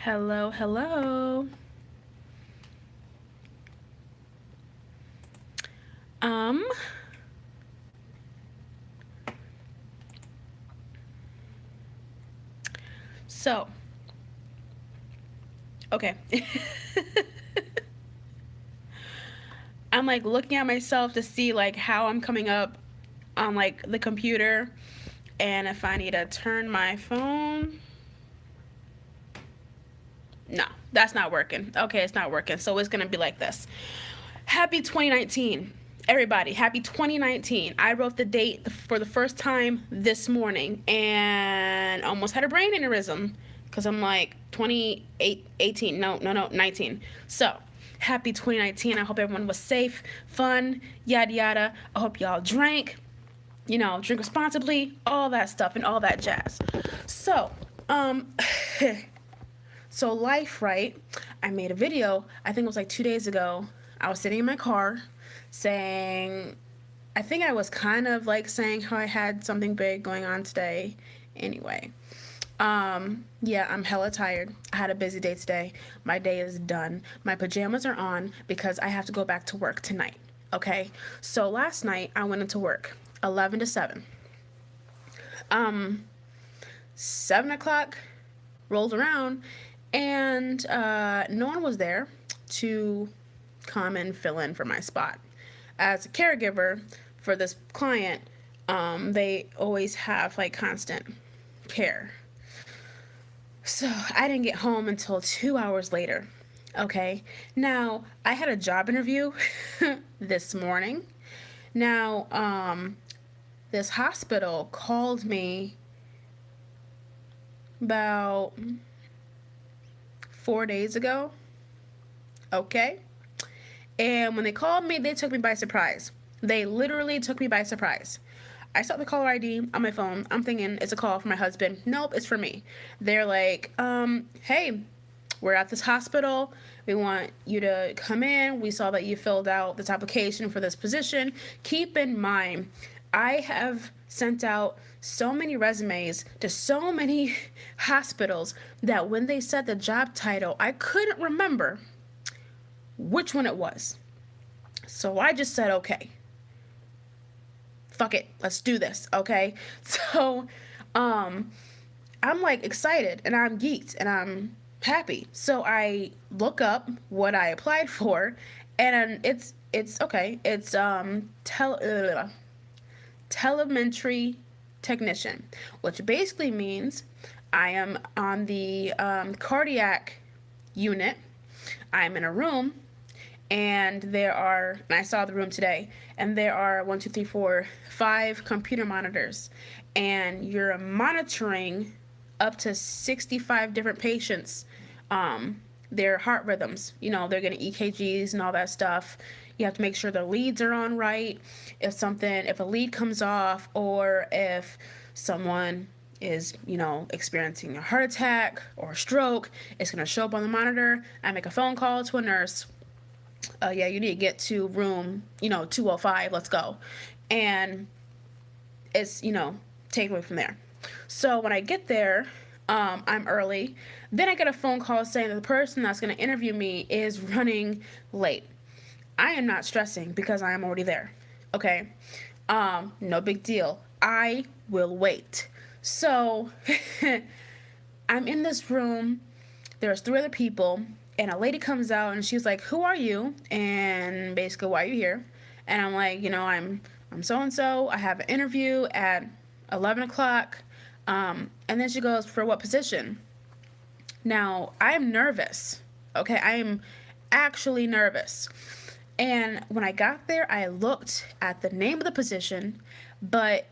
Hello, hello. Um, so, okay. I'm like looking at myself to see like how I'm coming up on like the computer and if I need to turn my phone. No, that's not working. Okay, it's not working. So it's going to be like this. Happy 2019. Everybody, happy 2019. I wrote the date for the first time this morning and almost had a brain aneurysm because I'm like 28, 18. No, 19. So, happy 2019. I hope everyone was safe, fun, yada yada. I hope y'all drank, drink responsibly, all that stuff and all that jazz. So, um, so life, right? I made a video, I think it was like 2 days ago. I was sitting in my car saying, I think I was kind of like saying how I had something big going on today. Anyway, yeah, I'm hella tired. I had a busy day today. My day is done. My pajamas are on because I have to go back to work tonight. Okay? So last night I went into work 11 to 7. Um, 7 o'clock rolled around and no one was there to come and fill in for my spot. As a caregiver for this client, they always have like constant care. So I didn't get home until 2 hours later. Okay. Now, I had a job interview this morning. Now, this hospital called me about 4 days ago. Okay. And when they called me, they took me by surprise. They literally took me by surprise. I saw the caller ID on my phone. I'm thinking it's a call from my husband. Nope, it's for me. They're like, hey, we're at this hospital. We want you to come in. We saw that you filled out this application for this position. Keep in mind, I have sent out so many resumes to so many hospitals that when they said the job title, I couldn't remember which one it was. So I just said, okay, fuck it, let's do this, okay? So, I'm like excited and I'm geeked and I'm happy. So I look up what I applied for, and it's okay. It's telemetry technician, which basically means I am on the cardiac unit. I'm in a room, and I saw the room today, and there are 5 computer monitors, and you're monitoring up to 65 different patients, their heart rhythms. They're getting EKGs and all that stuff. You have to make sure the leads are on right. If a lead comes off, or if someone is, experiencing a heart attack or a stroke, it's going to show up on the monitor. I make a phone call to a nurse. Yeah, you need to get to room, 205, let's go. And it's, take away from there. So when I get there, I'm early. Then I get a phone call saying that the person that's going to interview me is running late. I am not stressing because I am already there. Okay? No big deal. I will wait. So I'm in this room. There's 3 other people, and a lady comes out and she's like, "Who are you? And basically, why are you here?" And I'm like, I'm so and so. I have an interview at 11 o'clock. And then she goes, "For what position?" Now, I am nervous. Okay, I am actually nervous. And when I got there, I looked at the name of the position, but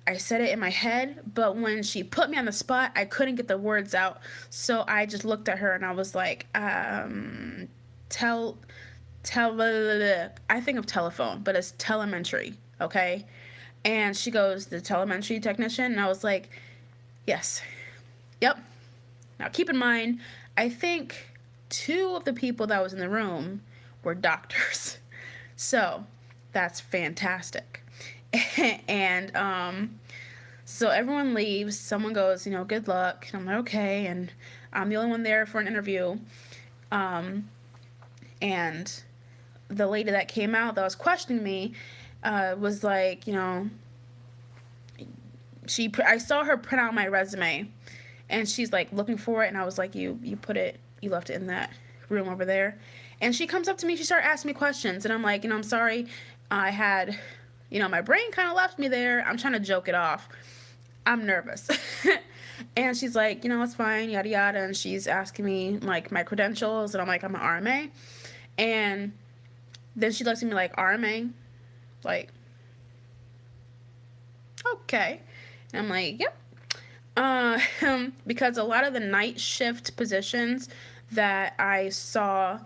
I said it in my head. But when she put me on the spot, I couldn't get the words out. So I just looked at her and I was like, tell, I think of telephone, but it's telemetry, okay? And she goes, "The telemetry technician?" And I was like, "Yes. Yep." Now, keep in mind, I think 2 of the people that was in the room were doctors. So, that's fantastic. And So everyone leaves. Someone goes, good luck. And I'm like, okay. And I'm the only one there for an interview. Um, and the lady that came out that was questioning me was like, I saw her print out my resume, and she's like looking for it, and I was like, you left it in that room over there. And she comes up to me, she started asking me questions, and I'm like, I'm sorry, I had, my brain kind of left me there. I'm trying to joke it off. I'm nervous. And she's like, it's fine, yada yada. And she's asking me like my credentials, and I'm like, I'm an RMA. And then she looks at me like, RMA? Like, okay. And I'm like, yep. Because a lot of the night shift positions that I saw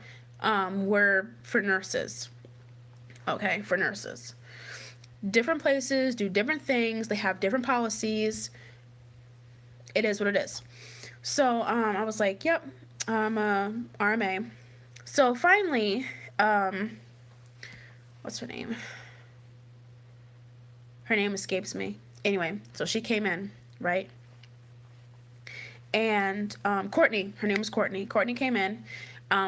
were for nurses. Okay, for nurses. Different places do different things. They have different policies. It is what it is. So I was like, yep, I'm a RMA. So finally, what's her name? Her name escapes me. Anyway, so she came in, right? And Courtney, her name was Courtney. Courtney came in,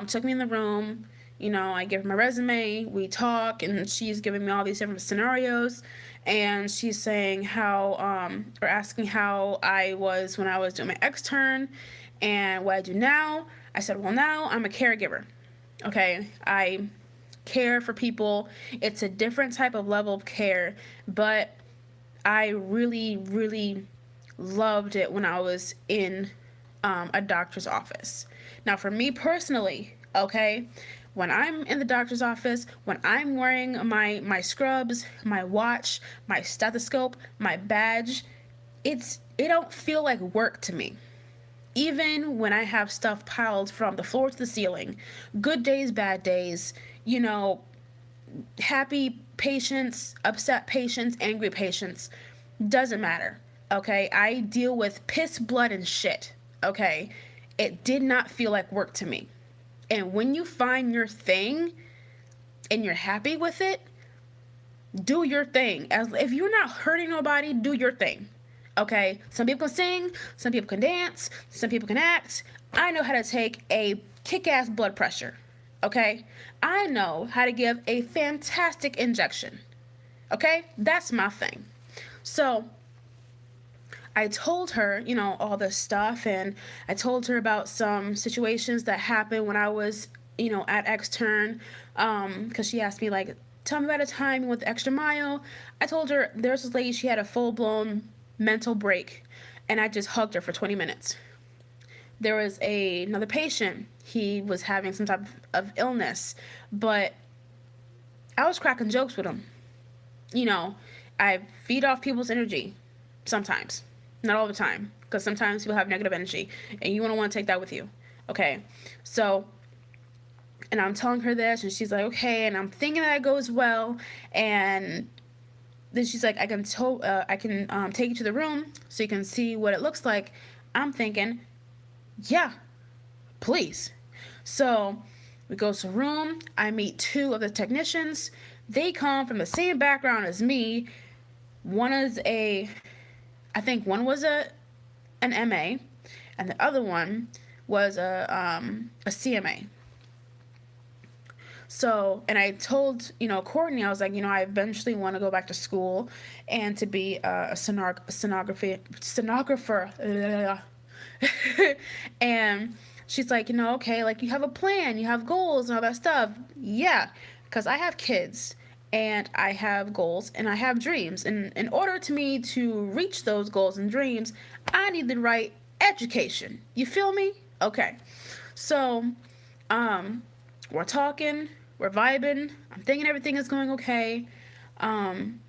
took me in the room. I give her my resume. We talk, and she's giving me all these different scenarios. And she's saying or asking how I was when I was doing my extern and what I do now. I said, well, now I'm a caregiver. Okay, I care for people. It's a different type of level of care, but I really, really loved it when I was in a doctor's office. Now, for me personally, okay, when I'm in the doctor's office, when I'm wearing my scrubs, my watch, my stethoscope, my badge, it don't feel like work to me. Even when I have stuff piled from the floor to the ceiling, good days, bad days, happy patients, upset patients, angry patients, doesn't matter. Okay, I deal with piss, blood, and shit. Okay, it did not feel like work to me. And when you find your thing and you're happy with it, do your thing. As if you're not hurting nobody, do your thing. Okay, some people can sing, some people can dance, some people can act. I know how to take a kick-ass blood pressure. Okay, I know how to give a fantastic injection. Okay, that's my thing. So I told her, all this stuff, and I told her about some situations that happened when I was, at extern, because she asked me, like, tell me about a time you went the extra mile. I told her there's this lady, she had a full-blown mental break, and I just hugged her for 20 minutes. There was another patient, he was having some type of illness, but I was cracking jokes with him. I feed off people's energy sometimes. Not all the time, because sometimes people have negative energy, and you don't want to take that with you. Okay, so, and I'm telling her this, and she's like, okay, and I'm thinking that goes well, and then she's like, I can take you to the room so you can see what it looks like. I'm thinking, yeah, please. So we go to the room. I meet two of the technicians. They come from the same background as me. I think one was an MA, and the other one was a CMA. So, and I told, Courtney, I was like, I eventually want to go back to school and to be a stenographer. And she's like, okay, like you have a plan, you have goals and all that stuff. Yeah, because I have kids and I have goals and I have dreams. And in order to me to reach those goals and dreams, I need the right education. You feel me? Okay. So, we're talking, we're vibing. I'm thinking everything is going okay. And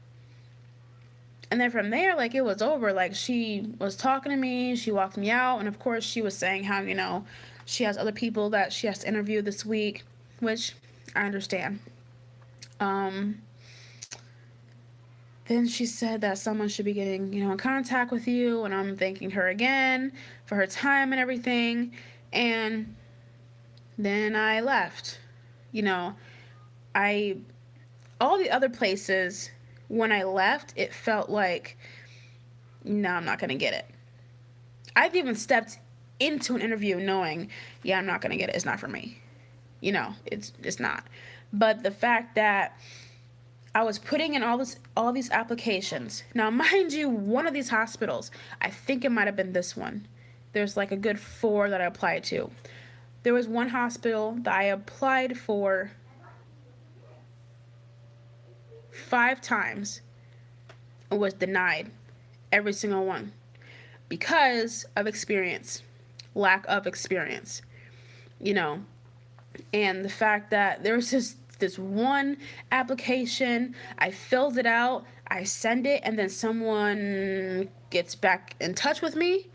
then from there, like, it was over. Like, she was talking to me, she walked me out, and of course she was saying how, she has other people that she has to interview this week, which I understand. Then she said that someone should be getting, in contact with you, and I'm thanking her again for her time and everything. And then I left. All the other places, when I left, it felt like no, I'm not going to get it. I've even stepped into an interview knowing, yeah, I'm not going to get it. It's not for me. You know, it's not. But the fact that I was putting in all these applications. Now, mind you, one of these hospitals, I think it might have been this one. There's like a good 4 that I applied to. There was one hospital that I applied for 5 times and was denied every single one because of experience, lack of experience, you know. And the fact that there was this one application, I filled it out, I send it, and then someone gets back in touch with me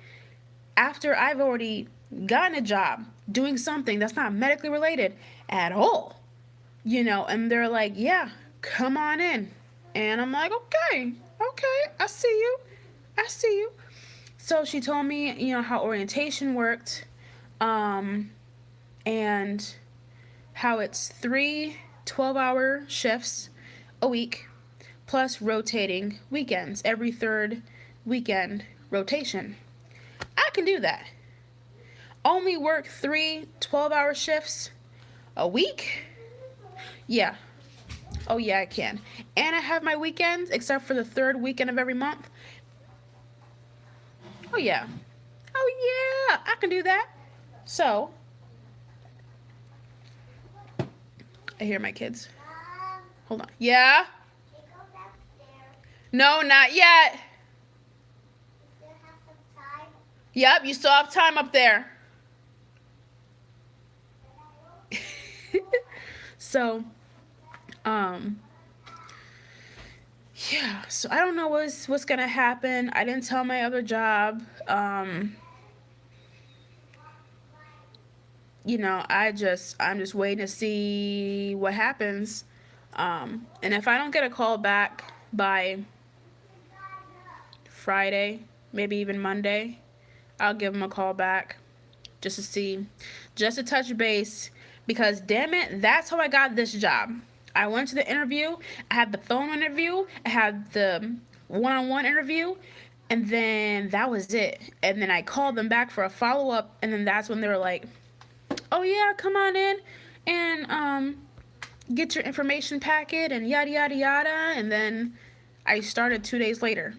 after I've already gotten a job doing something that's not medically related at all, you know. And they're like, yeah, come on in. And I'm like, okay, I see you. So she told me, you know, how orientation worked, and how it's 3 12-hour shifts a week plus rotating weekends, every 3rd weekend rotation. I can do that. Only work 3 12-hour shifts a week? Yeah. Oh, yeah, I can. And I have my weekends, except for the 3rd weekend of every month. Oh, yeah. Oh, yeah, I can do that. So, I hear my kids. Hold on. Yeah? No, not yet. Yep, you still have time up there. So, yeah, so I don't know what's gonna happen. I didn't tell my other job. You know, I'm just waiting to see what happens. And if I don't get a call back by Friday, maybe even Monday, I'll give them a call back just to see, just to touch base, because damn it, that's how I got this job. I went to the interview, I had the phone interview, I had the one-on-one interview, and then that was it. And then I called them back for a follow-up, and then that's when they were like, oh yeah, come on in and get your information packet and yada yada yada. And then I started 2 days later,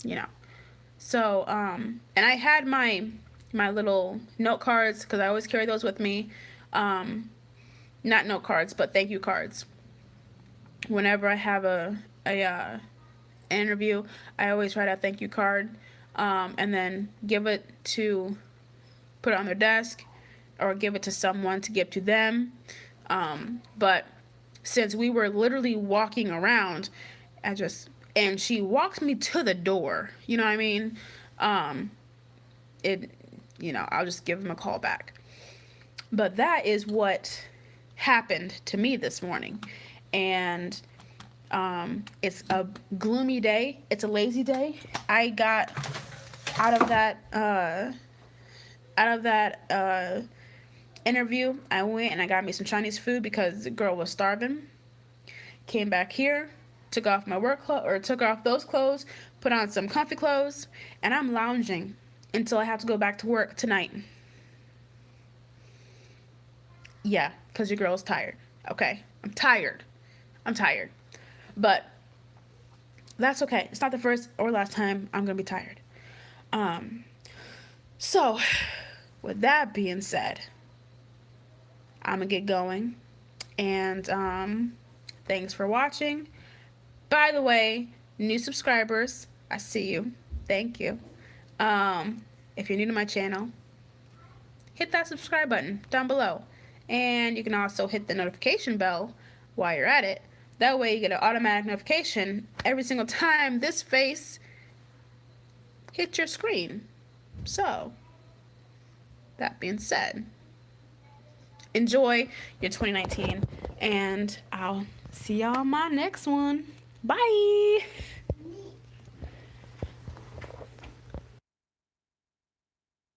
you know. So and I had my little note cards, because I always carry those with me. Not note cards, but thank you cards. Whenever I have a interview, I always write a thank you card, and then put it on their desk, or give it to someone to give to them. But since we were literally walking around, and she walked me to the door, you know what I mean? I'll just give them a call back. But that is what happened to me this morning. And it's a gloomy day. It's a lazy day. I got out of that interview, I went and I got me some Chinese food because the girl was starving. Came back here, took off those clothes, put on some comfy clothes, and I'm lounging until I have to go back to work tonight. Yeah, because your girl's tired. Okay, I'm tired. But that's okay. It's not the first or last time I'm going to be tired. So, with that being said, I'm going to get going. And thanks for watching. By the way, new subscribers, I see you. Thank you. If you're new to my channel, hit that subscribe button down below. And you can also hit the notification bell while you're at it. That way you get an automatic notification every single time this face hits your screen. So, that being said, enjoy your 2019, and I'll see y'all on my next one. Bye!